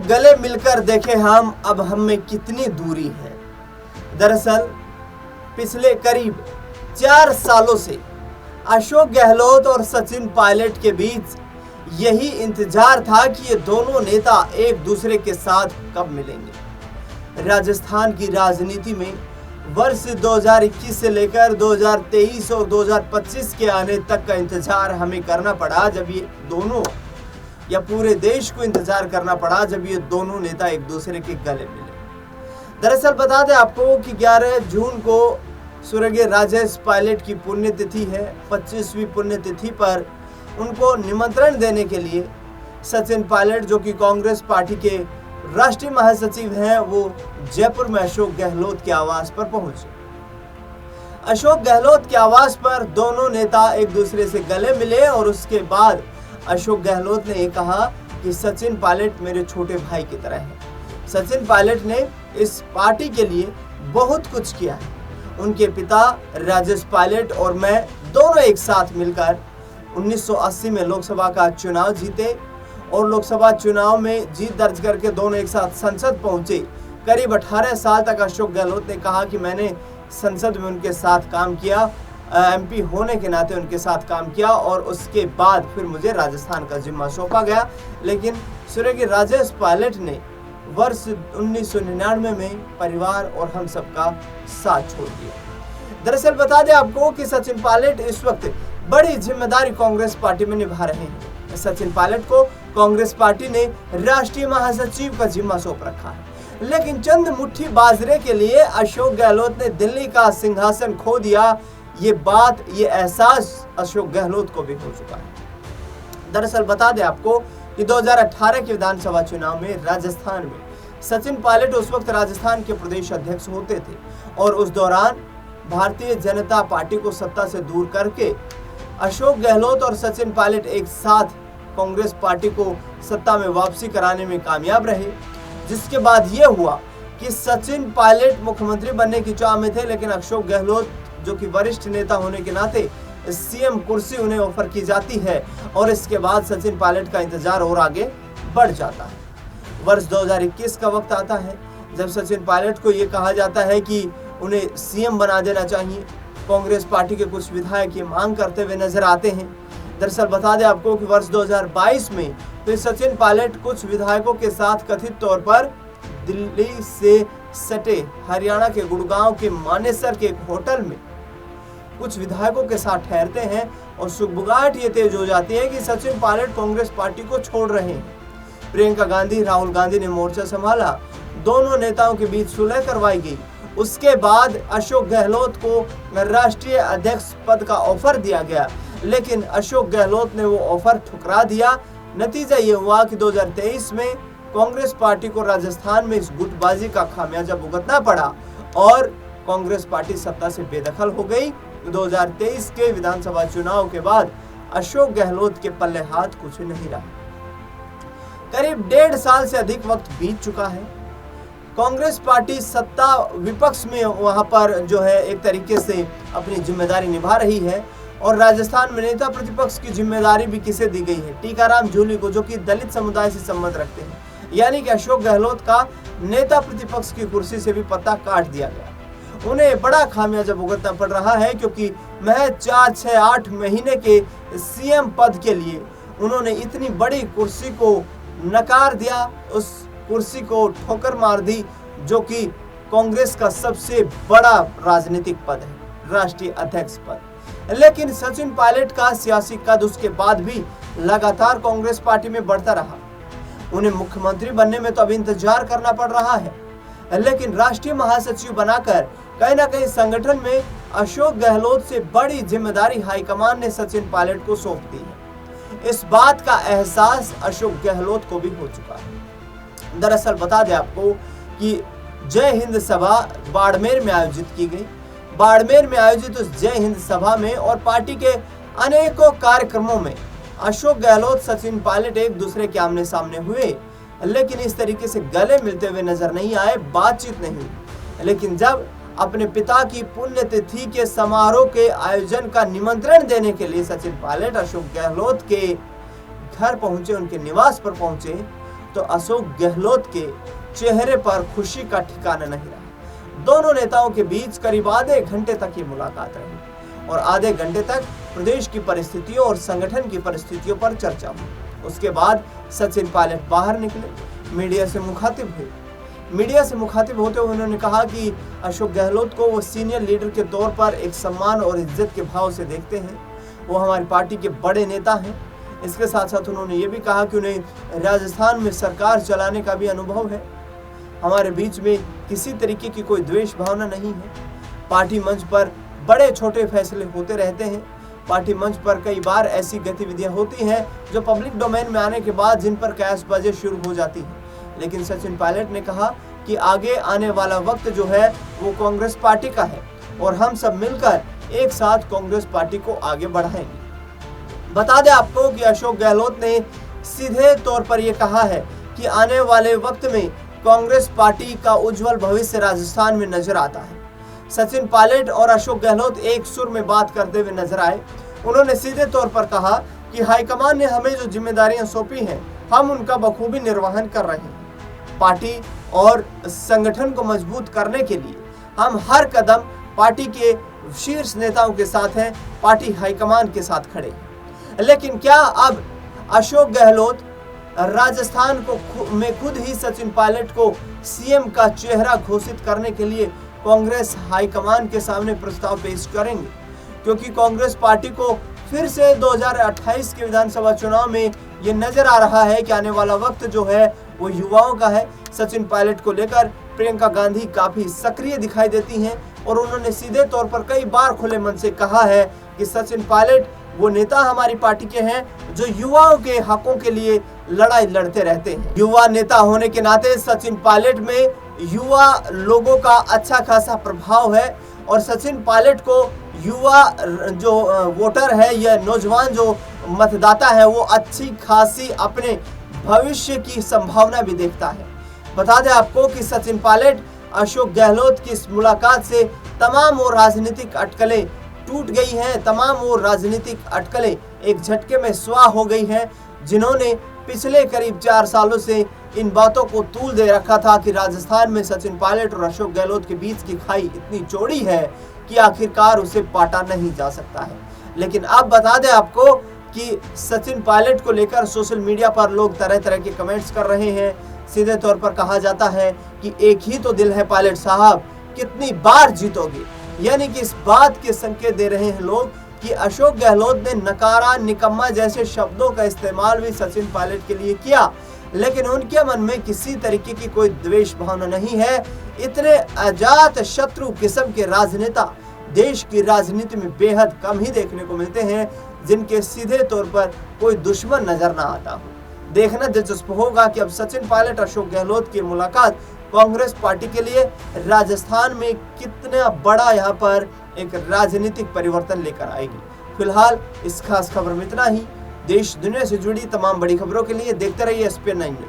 गले मिलकर देखे हम अब हम में कितनी दूरी है। दरअसल पिछले करीब 4 सालों से अशोक गहलोत और सचिन पायलट के बीच यही इंतजार था कि ये दोनों नेता एक दूसरे के साथ कब मिलेंगे। राजस्थान की राजनीति में वर्ष 2021 से लेकर 2023 और 2025 के आने तक का इंतजार हमें करना पड़ा, जब ये दोनों, या पूरे देश को इंतजार करना पड़ा जब ये दोनों नेता एक दूसरे के गले मिले। दरअसल बता दें आपको कि 11 जून को स्वर्गीय राजेश पायलट की पुण्यतिथि है। 25वीं पुण्यतिथि पर उनको निमंत्रण देने के लिए सचिन पायलट, जो कि कांग्रेस पार्टी के राष्ट्रीय महासचिव हैं, वो जयपुर में अशोक गहलोत के आवास पर पहुंचे। अशोक गहलोत के आवास पर दोनों नेता एक दूसरे से गले मिले और उसके बाद अशोक गहलोत ने ये कहा कि सचिन पायलट मेरे छोटे भाई की तरह है। सचिन पायलट ने इस पार्टी के लिए बहुत कुछ किया है। उनके पिता राजेश पायलट और मैं दोनों एक साथ मिलकर 1980 में लोकसभा का चुनाव जीते और लोकसभा चुनाव में जीत दर्ज करके दोनों एक साथ संसद पहुंचे। करीब 18 साल तक अशोक गहलोत ने कहा कि मैंने संसद में उनके साथ काम किया, एमपी होने के नाते उनके साथ काम किया और उसके बाद फिर मुझे राजस्थान का जिम्मा सौंपा गया। लेकिन स्वर्गीय राजेश पायलट ने वर्ष 1999 में परिवार और हम सबका साथ छोड़ दिया। दरअसल बता दें आपको कि सचिन पायलट इस वक्त बड़ी जिम्मेदारी कांग्रेस पार्टी में निभा रहे हैं। सचिन पायलट को कांग्रेस पार्टी ने राष्ट्रीय महासचिव का जिम्मा सौंप रखा है। लेकिन चंद मुट्ठी बाजरे के लिए अशोक गहलोत ने दिल्ली का सिंहासन खो दिया, ये बात, ये एहसास अशोक गहलोत को भी हो चुका है। दरअसल बता दें आपको कि 2018 के विधानसभा चुनाव में राजस्थान में सचिन पायलट उस वक्त राजस्थान के प्रदेश अध्यक्ष होते थे और उस दौरान भारतीय जनता पार्टी को सत्ता से दूर करके अशोक गहलोत और सचिन पायलट एक साथ कांग्रेस पार्टी को सत्ता में वापसी कराने में कामयाब रहे। जिसके बाद ये हुआ कि सचिन पायलट मुख्यमंत्री बनने की चाह में थे, लेकिन अशोक गहलोत जो कि वरिष्ठ नेता होने के नाते सीएम कुर्सी उन्हें ऑफर की जाती है और इसके बाद सचिन पायलट का इंतजार और आगे बढ़ जाता है। वर्ष 2021 का वक्त आता है जब सचिन पायलट को ये कहा जाता है कि उन्हें सीएम बना देना चाहिए। कांग्रेस पार्टी के कुछ विधायक ये मांग करते हुए नजर आते हैं। दरअसल बता दें आपको कि वर्ष 2022 में फिर सचिन पायलट कुछ विधायकों के साथ कथित तौर पर दिल्ली से सटे हरियाणा के गुड़गांव के मानेसर के एक होटल में कुछ विधायकों के साथ ठहरते हैं और सुगबुगाहट ये तेज हो जाती है कि सचिन पायलट कांग्रेस पार्टी को छोड़ रहे हैं। प्रियंका गांधी, राहुल गांधी ने मोर्चा संभाला, दोनों नेताओं के बीच सुलह करवाई गई। उसके बाद अशोक गहलोत को राष्ट्रीय अध्यक्ष पद का ऑफर दिया गया, लेकिन अशोक गहलोत ने वो ऑफर ठुकरा दिया। नतीजा ये हुआ कि 2023 में कांग्रेस पार्टी को राजस्थान में इस गुटबाजी का खामियाजा भुगतना पड़ा और कांग्रेस पार्टी सत्ता से बेदखल हो गई। 2023 के विधानसभा चुनाव के बाद अशोक गहलोत के पल्ले हाथ कुछ नहीं रहा। करीब 1.5 साल से अधिक वक्त बीत चुका है। कांग्रेस पार्टी सत्ता विपक्ष में वहां पर जो है एक तरीके से अपनी जिम्मेदारी निभा रही है और राजस्थान में नेता प्रतिपक्ष की जिम्मेदारी भी किसे दी गई है? टीकाराम जूली को, जो कि दलित समुदाय से संबंध रखते हैं। यानी कि अशोक गहलोत का नेता प्रतिपक्ष की कुर्सी से भी पत्ता काट दिया गया। उन्हें बड़ा खामियाजा भुगतना पड़ रहा है क्योंकि महज 4, 6, 8 महीने के सीएम पद के लिए उन्होंने इतनी बड़ी कुर्सी को नकार दिया, उस कुर्सी को ठोकर मार दी जो कि कांग्रेस का सबसे बड़ा राजनीतिक पद है, राष्ट्रीय अध्यक्ष पद। लेकिन सचिन पायलट का सियासी कद उसके बाद भी लगातार कांग्रेस पार्टी में बढ़ता रहा। उन्हें मुख्यमंत्री बनने में तो अभी इंतजार करना पड़ रहा है, लेकिन राष्ट्रीय महासचिव बनाकर कहीं ना कहीं संगठन में अशोक गहलोत से बड़ी जिम्मेदारी हाईकमान ने सचिन पायलट को सौंप दी है। इस बात का एहसास अशोक गहलोत को भी हो चुका है। दरअसल बता दें आपको कि जय हिंद सभा बाड़मेर में आयोजित की गई। बाड़मेर में आयोजित उस जय हिंद सभा में और पार्टी के अनेकों कार्यक्रमों में अशोक गहलोत, सचिन पायलट एक दूसरे के आमने सामने हुए, लेकिन इस तरीके से गले मिलते हुए नजर नहीं आए, बातचीत नहीं हुई। लेकिन जब अपने पिता की पुण्यतिथि के समारोह के आयोजन का निमंत्रण देने के लिए सचिन पायलट अशोक गहलोत के घर पहुंचे, उनके निवास पर पहुंचे, तो अशोक गहलोत के चेहरे पर खुशी का ठिकाना नहीं रहा। दोनों नेताओं के बीच करीब आधे घंटे तक ये मुलाकात रही और आधे घंटे तक प्रदेश की परिस्थितियों और संगठन की परिस्थितियों पर चर्चा हुई। उसके बाद सचिन पायलट बाहर निकले, मीडिया से मुखातिब हुए। मीडिया से मुखातिब होते हुए उन्होंने कहा कि अशोक गहलोत को वो सीनियर लीडर के तौर पर एक सम्मान और इज्जत के भाव से देखते हैं। वो हमारी पार्टी के बड़े नेता हैं। इसके साथ साथ उन्होंने ये भी कहा कि उन्हें राजस्थान में सरकार चलाने का भी अनुभव है। हमारे बीच में किसी तरीके की कोई द्वेष भावना नहीं है। पार्टी मंच पर बड़े छोटे फैसले होते रहते हैं। पार्टी मंच पर कई बार ऐसी गतिविधियां होती हैं जो पब्लिक डोमेन में आने के बाद जिन पर कयासबाजी शुरू हो जाती है। लेकिन सचिन पायलट ने कहा कि आगे आने वाला वक्त जो है वो कांग्रेस पार्टी का है और हम सब मिलकर एक साथ कांग्रेस पार्टी को आगे बढ़ाएंगे। बता दें आपको कि अशोक गहलोत ने सीधे तौर पर यह कहा है कि आने वाले वक्त में कांग्रेस पार्टी का उज्जवल भविष्य राजस्थान में नजर आता है। सचिन पायलट और अशोक गहलोत एक सुर में बात करते हुए नजर आए। उन्होंने सीधे तौर पर कहा कि हाईकमान ने हमें जो जिम्मेदारियां सौंपी हैं, हम उनका बखूबी निर्वहन कर रहे हैं। पार्टी और संगठन को मजबूत करने के लिए हम हर कदम पार्टी के शीर्ष नेताओं के साथ हैं, पार्टी हाईकमान के साथ खड़े हैं। लेकिन क्या अब अशोक गहलोत राजस्थान में खुद ही सचिन पायलट को सीएम का चेहरा घोषित करने के लिए कांग्रेस हाईकमान के सामने प्रस्ताव पेश करेंगे? क्योंकि कांग्रेस पार्टी को फिर से 2028 के विधानसभा चुनाव में ये नजर आ रहा है कि आने वाला वक्त जो है वो युवाओं का है। सचिन पायलट को लेकर प्रियंका गांधी काफी सक्रिय दिखाई देती हैं और उन्होंने सीधे तौर पर कई बार खुले मन से कहा है कि सचिन पायलट वो नेता हमारी पार्टी के हैं जो युवाओं के हकों के लिए लड़ाई लड़ते रहते हैं। युवा नेता होने के नाते सचिन पायलट में युवा लोगों का अच्छा खासा प्रभाव है और सचिन पायलट को युवा जो वोटर है या नौजवान जो मतदाता है वो अच्छी खासी अपने भविष्य की संभावना भी देखता है। बता दें आपको कि सचिन पायलट अशोक गहलोत की इस मुलाकात से तमाम वो राजनीतिक अटकलें टूट गई हैं। तमाम वो राजनीतिक अटकलें एक झटके में स्वाह हो गई हैं, जिन्होंने पिछले करीब 4 सालों से इन बातों को तूल दे रखा था कि राजस्थान में सचिन पायलट और अशोक गहलोत के बीच की खाई इतनी चौड़ी है कि आखिरकार उसे पाटा नहीं जा सकता है। लेकिन अब बता दें आपको कि सचिन पायलट को लेकर सोशल मीडिया पर लोग तरह तरह के कमेंट्स कर रहे हैं। सीधे तौर पर कहा जाता है कि एक ही तो दिल है पायलट साहब, कितनी बार जीतोगे। यानी कि इस बात के संकेत दे रहे हैं लोग कि अशोक गहलोत ने नकारा, निकम्मा जैसे शब्दों का इस्तेमाल भी सचिन पायलट के लिए किया, लेकिन उनके मन में किसी तरीके की कोई द्वेष भावना नहीं है। इतने अजात शत्रु किस्म के राजनेता देश की राजनीति में बेहद कम ही देखने को मिलते हैं, जिनके सीधे तौर पर कोई दुश्मन नजर ना आता हो। देखना दिलचस्प होगा कि अब सचिन पायलट अशोक गहलोत की मुलाकात कांग्रेस पार्टी के लिए राजस्थान में कितना बड़ा यहाँ पर एक राजनीतिक परिवर्तन लेकर आएगी। फिलहाल इस खास खबर में इतना ही। देश दुनिया से जुड़ी तमाम बड़ी खबरों के लिए देखते रहिए SPN9 न्यूज़।